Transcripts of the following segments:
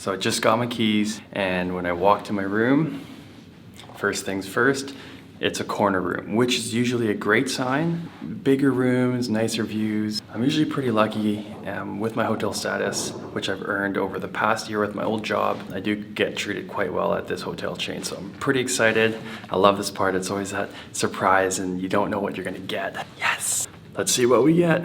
So I just got my keys, and when I walk to my room, first things first, it's a corner room, which is usually a great sign. Bigger rooms, nicer views. I'm usually pretty lucky with my hotel status, which I've earned over the past year with my old job. I do get treated quite well at this hotel chain, so I'm pretty excited. I love this part. It's always that surprise and you don't know what you're gonna get. Yes! Let's see what we get.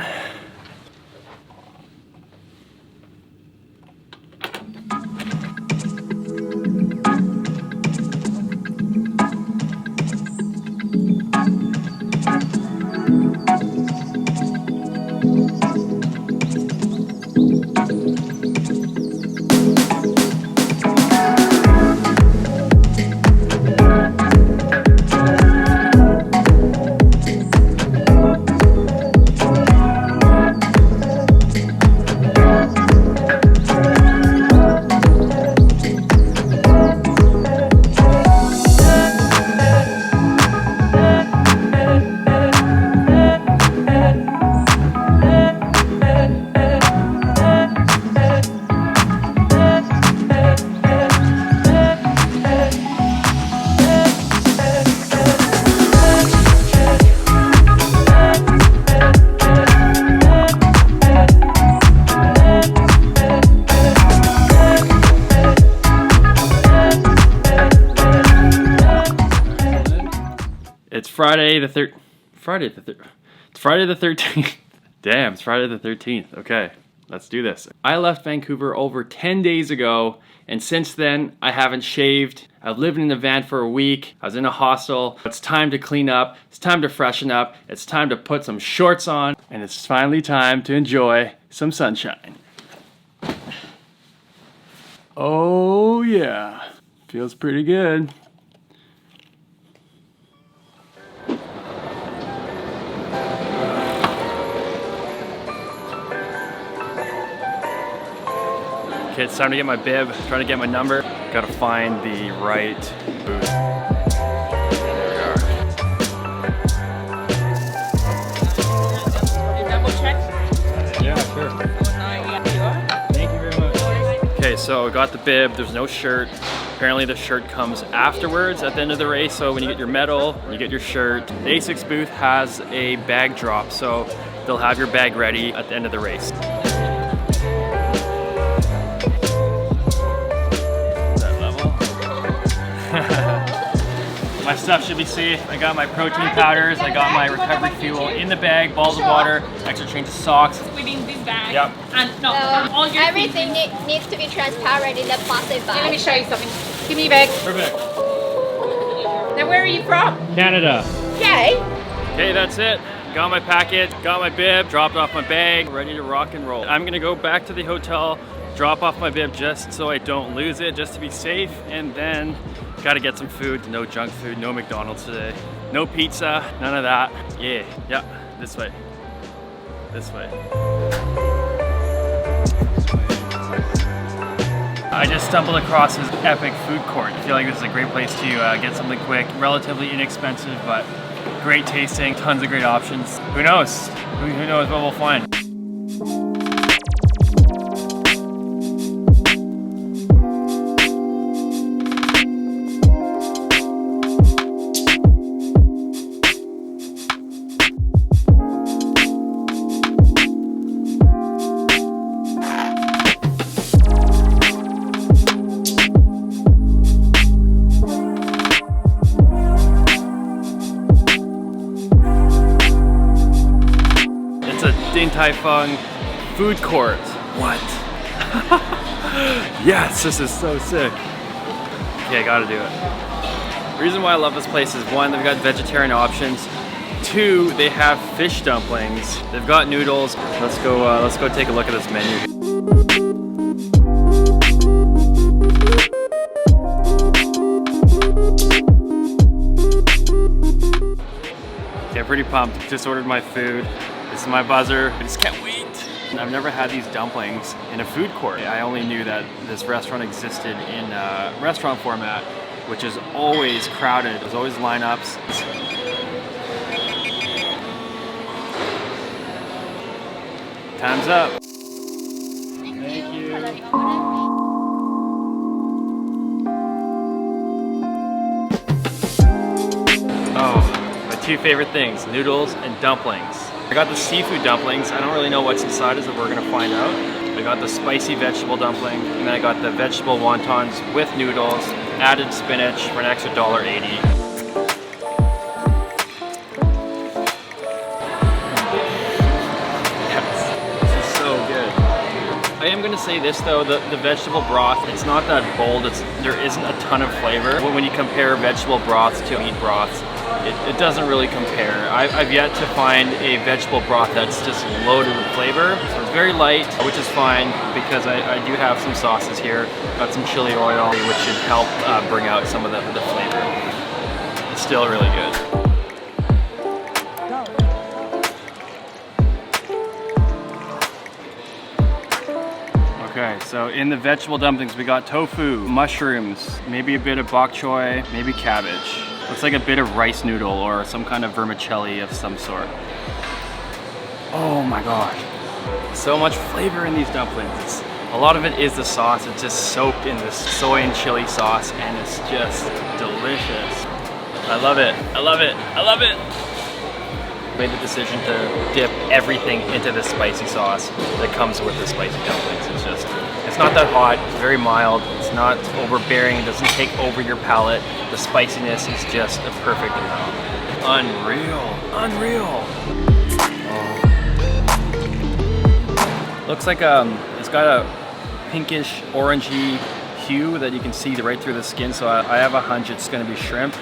It's Friday the 13th. Damn, it's Friday the 13th. Okay, let's do this. I left Vancouver over 10 days ago, and since then, I haven't shaved. I've lived in a van for a week. I was in a hostel. It's time to clean up. It's time to freshen up. It's time to put some shorts on, and it's finally time to enjoy some sunshine. Oh yeah, feels pretty good. Okay, it's time to get my bib, trying to get my number. Gotta find the right booth. There we are. Double check. Yeah, sure. Thank you very much. Okay, so I got the bib, there's no shirt. Apparently the shirt comes afterwards at the end of the race, so when you get your medal, you get your shirt. The ASICS booth has a bag drop, so they'll have your bag ready at the end of the race. My stuff should be safe. I got my protein powders, I got my recovery fuel in the bag, balls of water, extra change of socks. Within this bag. Yep. And no, all your everything needs to be transparent in the plastic bag. Let me show you something. Give me your bag. Perfect. Now where are you from? Canada. Okay. Okay, that's it. Got my package, got my bib, dropped off my bag, ready to rock and roll. I'm gonna go back to the hotel, drop off my bib just so I don't lose it, just to be safe, and then gotta get some food. No junk food, no McDonald's today. No pizza, none of that. Yeah, this way. This way. I just stumbled across this epic food court. I feel like this is a great place to get something quick, relatively inexpensive, but great tasting, tons of great options. Who knows? Who knows what we'll find? Din Tai Fung food court. What? Yes, this is so sick. Okay, I gotta do it. The reason why I love this place is one, they've got vegetarian options. Two, they have fish dumplings. They've got noodles. Let's go take a look at this menu. Okay, pretty pumped. Just ordered my food. This is my buzzer. I just can't wait. I've never had these dumplings in a food court. I only knew that this restaurant existed in restaurant format, which is always crowded. There's always lineups. Time's up. Thank you. two favorite things, noodles and dumplings. I got the seafood dumplings. I don't really know what's inside is, but we're gonna find out. I got the spicy vegetable dumpling, and then I got the vegetable wontons with noodles, added spinach for an extra $1.80. I am gonna say this though, the vegetable broth, it's not that bold, there isn't a ton of flavor. When you compare vegetable broths to meat broths, it doesn't really compare. I've yet to find a vegetable broth that's just loaded with flavor. So it's very light, which is fine because I do have some sauces here. Got some chili oil, which should help bring out some of the flavor. It's still really good. Okay, so in the vegetable dumplings, we got tofu, mushrooms, maybe a bit of bok choy, maybe cabbage. Looks like a bit of rice noodle or some kind of vermicelli of some sort. Oh my gosh. So much flavor in these dumplings. A lot of it is the sauce. It's just soaked in this soy and chili sauce and it's just delicious. I love it. I love it. I love it. Made the decision to dip everything into the spicy sauce that comes with the spicy dumplings. It's not that hot, it's very mild, it's not overbearing, it doesn't take over your palate. The spiciness is just a perfect amount. Unreal, unreal. Oh. Looks like it's got a pinkish orangey hue that you can see right through the skin, so I have a hunch it's gonna be shrimp.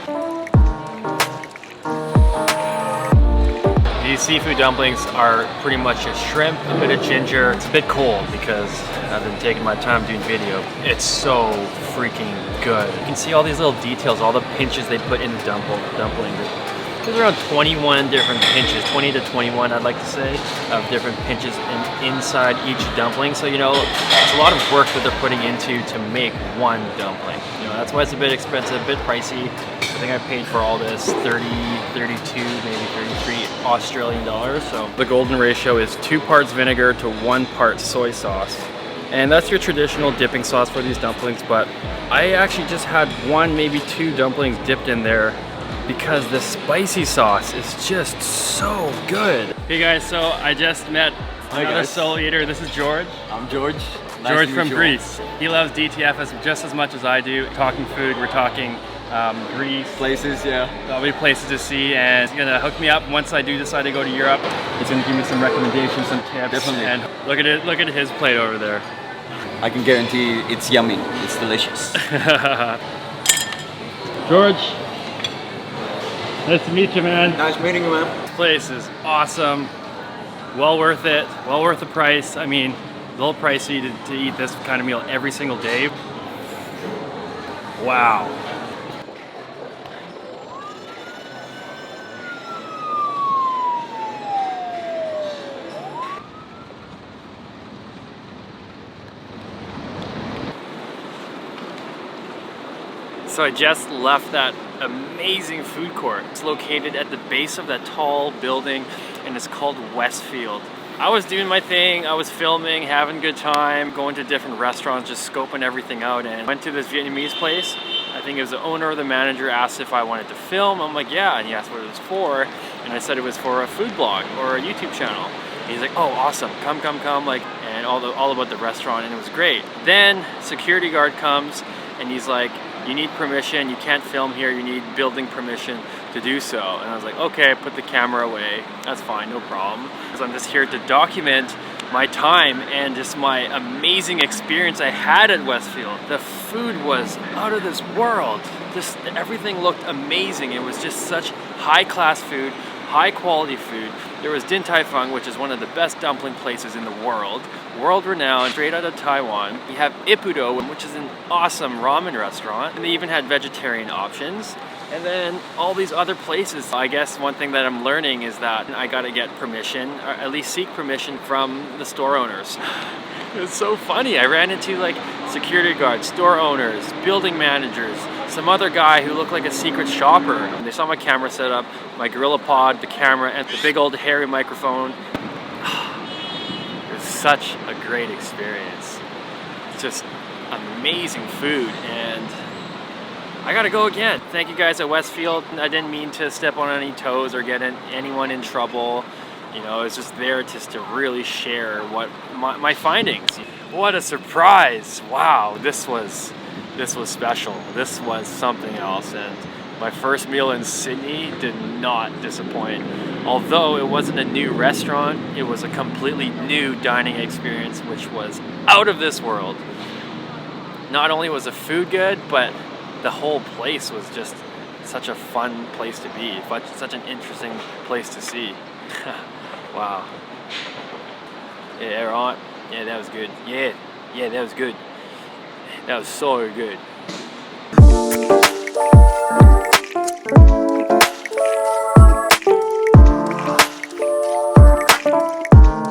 These seafood dumplings are pretty much just shrimp, a bit of ginger. It's a bit cold because I've been taking my time doing video. It's so freaking good. You can see all these little details, all the pinches they put in the dumpling. There's around 21 different pinches, 20 to 21 I'd like to say, of different pinches inside each dumpling. So you know, it's a lot of work that they're putting into to make one dumpling. You know, that's why it's a bit expensive, a bit pricey. I think I paid for all this 30, 32, maybe 33 Australian dollars. So the golden ratio is 2 parts vinegar to 1 part soy sauce. And that's your traditional dipping sauce for these dumplings, but I actually just had 1, maybe 2 dumplings dipped in there because the spicy sauce is just so good. Hey guys, so I just met another solo eater. This is George. I'm George. Nice George to from meet you. Greece. He loves DTF just as much as I do. Talking food, we're talking Greece. Places, yeah. There'll be places to see, and he's gonna hook me up once I do decide to go to Europe. He's gonna give me some recommendations, some tips. Definitely. And look at his plate over there. I can guarantee it's yummy. It's delicious. George, nice to meet you, man. Nice meeting you, man. This place is awesome. Well worth it. Well worth the price. I mean, a little pricey to eat this kind of meal every single day. Wow. So I just left that amazing food court. It's located at the base of that tall building and it's called Westfield. I was doing my thing, I was filming, having a good time, going to different restaurants, just scoping everything out, and went to this Vietnamese place. I think it was the owner or the manager asked if I wanted to film. I'm like, yeah, and he asked what it was for, and I said it was for a food blog or a YouTube channel. He's like, oh, awesome, come, like, and all about the restaurant, and it was great. Then security guard comes, and he's like, you need permission, you can't film here, you need building permission to do so. And I was like, okay, put the camera away, that's fine, no problem. Because I'm just here to document my time and just my amazing experience I had at Westfield. The food was out of this world. Just everything looked amazing. It was just such high-class food, high-quality food. There was Din Tai Fung, which is one of the best dumpling places in the world. World-renowned, straight out of Taiwan. You have Ippudo, which is an awesome ramen restaurant. And they even had vegetarian options. And then all these other places. I guess one thing that I'm learning is that I gotta get permission, or at least seek permission from the store owners. It was so funny. I ran into like security guards, store owners, building managers, some other guy who looked like a secret shopper. And they saw my camera setup, my GorillaPod, the camera, and the big old hairy microphone. It was such a great experience. It's just amazing food, and I gotta go again. Thank you guys at Westfield. I didn't mean to step on any toes or get anyone in trouble. You know, it's just there just to really share what my findings. What a surprise! Wow, this was special. This was something else, and my first meal in Sydney did not disappoint. Although it wasn't a new restaurant, it was a completely new dining experience, which was out of this world. Not only was the food good, but the whole place was just such a fun place to be, such an interesting place to see. Wow. Yeah, Ron. Yeah, that was good. Yeah, that was good. That was so good.